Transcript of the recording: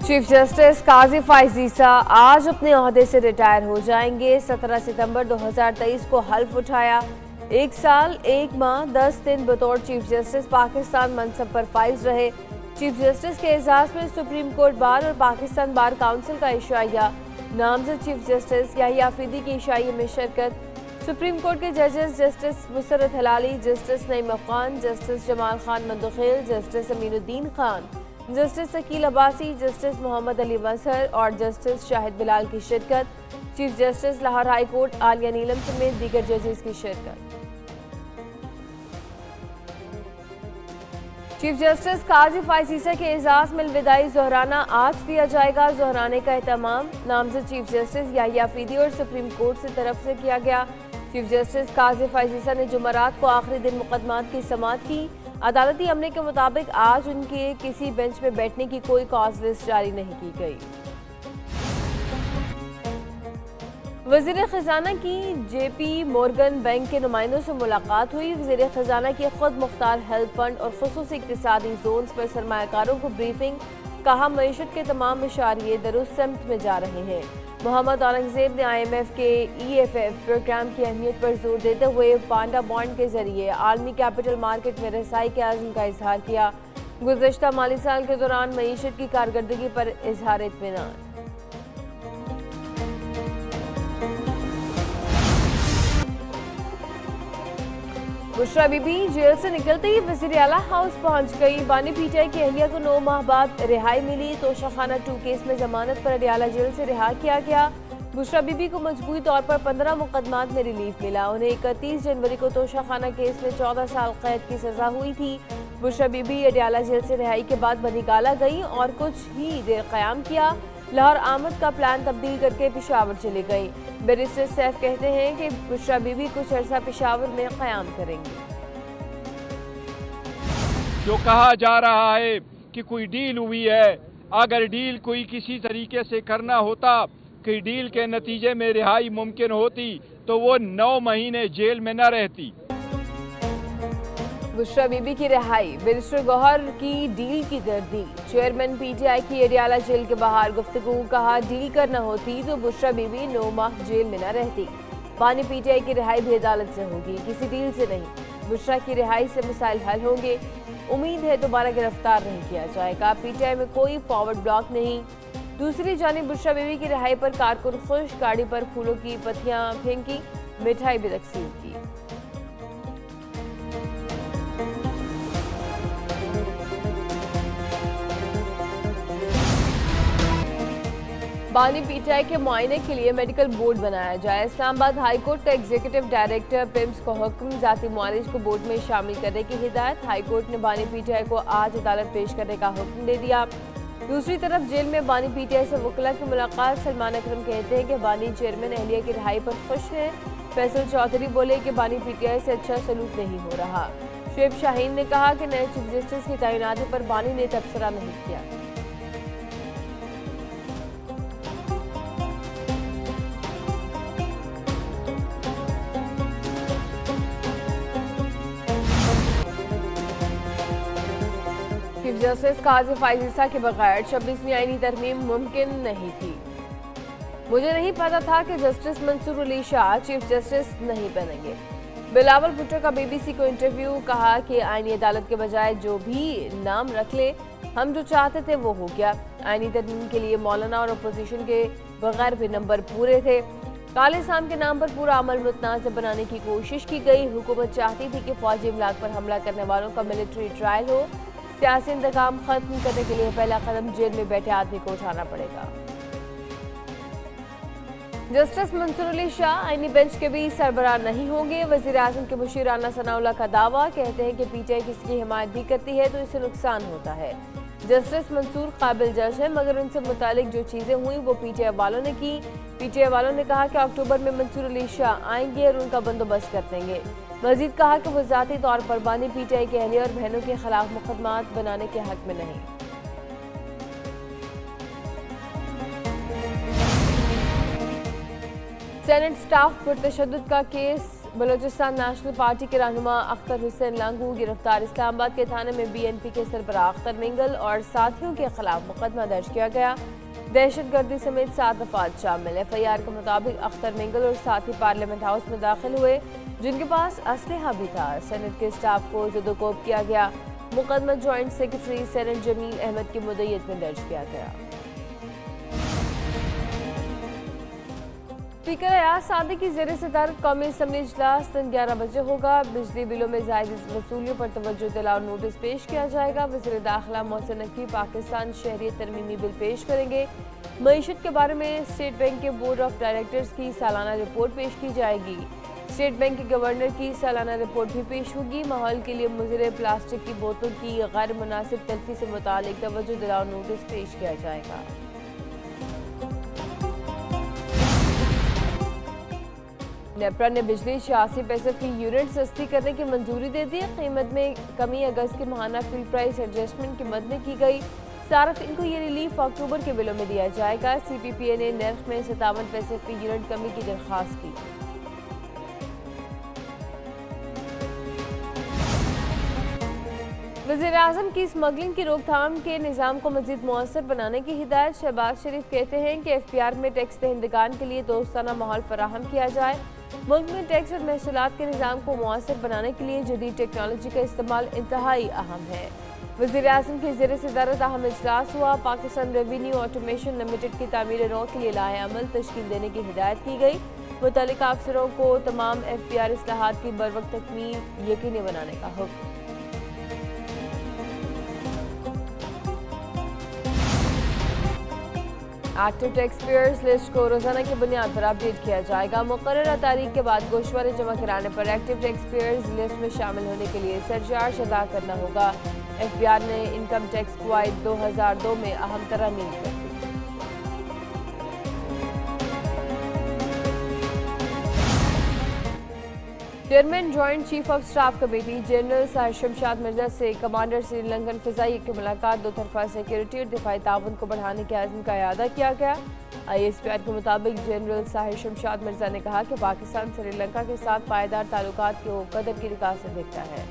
Chief justice काजी फाइज ईसा आज अपने ओहदे से रिटायर हो जाएंगे। 17 सितंबर 2023 को हल्फ उठाया। 1 साल 1 माह 10 दिन बतौर चीफ जस्टिस पाकिस्तान मनसब पर फाइज रहे। चीफ जस्टिस के एजाज में सुप्रीम कोर्ट बार और पाकिस्तान बार काउंसिल का इशाया। नामजद चीफ जस्टिस याहिया अफरीदी की इशाये में शिरकत। सुप्रीम कोर्ट के जजेस justice Musarrat Hilali, justice Naeem Afghan, justice Jamal Khan Mandokhel, justice Aminuddin Khan, justice Aqeel Abbasi, justice Muhammad Ali Mazhar और जस्टिस शाहिद बिलाल की शिरकत। Chief justice Lahore high court Aalia Neelum समेत दीगर जजेस की शिरकत। चीफ जस्टिस काजी फाइज ईसा के एजाज में विदाई जोहराना आज दिया जाएगा। जोहराने का एहतमाम नामजद चीफ जस्टिस याहिया अफरीदी और सुप्रीम कोर्ट से तरफ से किया गया। चीफ जस्टिस काजी फाइज ईसा ने जुमेरात को आखिरी दिन मुकदमात की समाअत की। अदालती अमले के मुताबिक आज उनके किसी बेंच में बैठने की कोई कॉज लिस्ट जारी नहीं की गई। वजीर खजाना की JP मोर्गन बैंक के नुमाइंदों से मुलाकात हुई। वजीर खजाना की खुद मुख्तार हेल्थ फंड और खुसूसी इक्तिसादी जोन्स पर सरमायाकारों को ब्रीफिंग। कहा मईशत के तमाम इशारे दुरुस्त समत में जा रहे हैं। मोहम्मद औरंगजेब ने IMF के EFF प्रोग्राम की अहमियत पर जोर देते हुए पांडा बॉन्ड के जरिए आलमी कैपिटल मार्केट में रसाई के आज़म का इजहार किया। गुज़श्ता माली साल के दौरान मईशत की कारकर्दगी पर इजहार इत्मीनान। बुशरा बीबी जेल से निकलते ही वज़ीर आला हाउस पहुंच गई। बानी PTI की अहलिया को 9 माह बाद रिहाई मिली। तोशाखाना 2 केस में जमानत पर अडियाला जेल से रिहा किया गया। बुशरा बीबी को मजबूरी तौर पर 15 मुकदमात में रिलीफ मिला। उन्हें 31 जनवरी को तोशाखाना केस में 14 साल कैद की सजा हुई थी। बुशरा बीबी अडियाला जेल से रिहाई के बाद बनीगाला गई और कुछ ही देर क़याम किया। लाहौर आमद का प्लान तब्दील करके पेशावर चली गई। बैरिस्टर सैफ कहते हैं कि बुशरा बीबी कुछ अर्सा पेशावर में क़याम करेंगी। जो कहा जा रहा है कि कोई डील हुई है, अगर डील कोई किसी तरीके से करना होता कि डील के नतीजे में रिहाई मुमकिन होती तो वो 9 महीने जेल में न रहती। बुशरा बीबी की रिहाई, बैरिस्टर गौहर की डील की गर्दी। चेयरमैन PTI की अडियाला जेल के बाहर गुफ्तगू। कहा डील करना होती तो बुशरा बीबी 9 माह जेल में न रहती। बानी PTI की रिहाई भी अदालत से होगी, किसी डील से नहीं। बुशरा की रिहाई से मसाइल हल होंगे। उम्मीद है दोबारा गिरफ्तार नहीं किया जाएगा। PTI में कोई फॉरवर्ड ब्लॉक नहीं। दूसरी जानिब बुशरा बीबी की रिहाई पर कारकुन खुश, गाड़ी पर फूलों की पत्तियां फेंकी, मिठाई भी तकसीम की। बानी PTI के मुआयने के लिए मेडिकल बोर्ड बनाया जाए। इस्लामाबाद हाई कोर्ट का एग्जीक्यूटिव डायरेक्टर पिम्स को हुक्म। जाती मुआलिज को बोर्ड में शामिल करने की हिदायत। हाई कोर्ट ने बानी PTI को आज अदालत पेश करने का हुक्म दे दिया। दूसरी तरफ जेल में बानी PTI से वकला की मुलाकात। सलमान अकरम कहते हैं कि बानी चेयरमैन अहलिया की रिहाई पर खुश हैं। फैसल चौधरी बोले कि बानी PTI से अच्छा सलूक नहीं हो रहा। शुएब शाहीन ने कहा कि नए चीफ जस्टिस की तैनाती पर बानी ने तबसरा नहीं किया। चीफ जस्टिस काजी फाइज ईसा के बगैर 26वीं आईनी तरमीम मुमकिन नहीं थी। मुझे नहीं पता था कि justice Mansoor Ali Shah chief justice नहीं बनेंगे। बिलावल भुट्टो का BBC को इंटरव्यू। कहा कि आईनी अदालत के बजाय जो भी नाम रख ले, हम जो चाहते थे वो हो गया। आईनी तरमीम के लिए मौलाना और अपोजिशन के बगैर भी नंबर पूरे थे। काले शाम के नाम पर पूरा अमल मुतनाज़ बनाने की कोशिश की गई। हुकूमत चाहती थी कि फौजी इमलाक पर हमला करने वालों का मिलिट्री ट्रायल हो। सियासी इंतकाम खत्म करने के लिए पहला कदम जेल में बैठे आदमी को उठाना पड़ेगा। जस्टिस मंसूर अली शाह आईनी बेंच के भी सरबराह नहीं होंगे। वजीर आजम के मुशीर राना सनाउल्लाह का दावा। कहते हैं कि PTI किसी की हिमायत भी करती है तो इससे नुकसान होता है। जस्टिस मंसूर काबिल जज है, मगर उनसे मुतालिक जो चीजें हुई वो PTI वालों ने की। PTI वालों ने कहा कि अक्टूबर में मंसूर अली शाह आएंगे और उनका बंदोबस्त कर देंगे। मजीद कहा कि वो ज़ाती तौर पर बानी PTI के अहलिया और बहनों के खिलाफ मुकदमात बनाने के हक में नहीं। सेनेट स्टाफ पर तशद्दुद का केस बलूचिस्तान नेशनल पार्टी के रहनुमा अख्तर हुसैन लंगू गिरफ्तार। इस्लामाबाद के थाने में BNP के सरबराह अख्तर मिंगल और साथियों के खिलाफ मुकदमा दर्ज किया गया। दहशतगर्दी समेत 7 अफराद शामिल। FIR के मुताबिक अख्तर मिंगल और साथी पार्लियामेंट हाउस में दाखिल हुए, जिनके पास असलहा भी था। सेनेट के स्टाफ को ज़दोकोब किया गया। मुकदमा joint secretary senate Jamil Ahmed की मुद्दईयत में दर्ज किया गया। स्पीकर अयाज सादी की ज़ेर सदारत कौमी असम्बली इजलास दिन 11 बजे होगा। बिजली बिलों में ज़ायद वसूलियों पर तवज्जो दिलाओ नोटिस पेश किया जाएगा। वज़ीर दाखिला मोहसिन नकवी पाकिस्तान शहरियत तरमीमी बिल पेश करेंगे। मईशत के बारे में स्टेट बैंक के बोर्ड ऑफ डायरेक्टर्स की सालाना रिपोर्ट पेश की जाएगी। स्टेट बैंक के गवर्नर की सालाना रिपोर्ट भी पेश होगी। माहौल के लिए मुज़र प्लास्टिक की बोतलों की गैर मुनासिब तलफी से मुतालिक तवज्जो दिलाओ नोटिस पेश किया जाएगा। नेपरा ने बिजली 86 पैसे फी यूनिट सस्ती करने की मंजूरी दे दी। कीमत में कमी अगस्त के माहाना फील्ड प्राइस एडजस्टमेंट की मद में की गई। सार्फिन को ये रिलीफ अक्टूबर के बिलों में दिया जाएगा। CPPA ने नर्ख में 57 पैसे फी यूनिट कमी की दरख्वास्त की। वज़ीर आज़म की स्मगलिंग की रोकथाम के निज़ाम को मज़ीद मौसर बनाने की हिदायत। शहबाज शरीफ कहते हैं कि FPR में टैक्स दहिंदगान के लिए दोस्ताना माहौल फराहम किया जाए। मुल्क में टैक्स और महसूलात के निज़ाम को मौसर बनाने के लिए जदीद टेक्नोलॉजी का इस्तेमाल इंतहाई अहम है। वज़ीर आज़म की ज़ेर सदारत अहम इजलास हुआ। पाकिस्तान रेवेन्यू ऑटोमेशन लिमिटेड की तामीर नौ के लिए लाए अमल तश्कील देने की हिदायत की गई। मुतल्लिका अफसरों को तमाम FPR इस्लाहात की बरवक्त तकमील यकीनी बनाने का हुक्म। एक्टिव टैक्स पेयर्स लिस्ट को रोजाना की बुनियाद पर अपडेट किया जाएगा। मुकर्ररा तारीख के बाद गोशवारे जमा कराने पर एक्टिव टैक्स पेयर्स लिस्ट में शामिल होने के लिए सरचार्ज अदा करना होगा। FBR ने इनकम टैक्स क्वाइट 2002 में अहम तरमीम कर दी। Chairman joint chief of staff committee general Sahir Shamshad Mirza से कमांडर श्रीलंकन फ़िज़ाई की मुलाकात दो तरफा सिक्योरिटी और दिफाई ताउन को बढ़ाने के आज़म का इआदा किया गया। ISPR के मुताबिक जनरल साहिर शमशाद मिर्जा ने कहा कि पाकिस्तान श्रीलंका के साथ पायदार ताल्लुकात को कदर की निगाह से देखता है।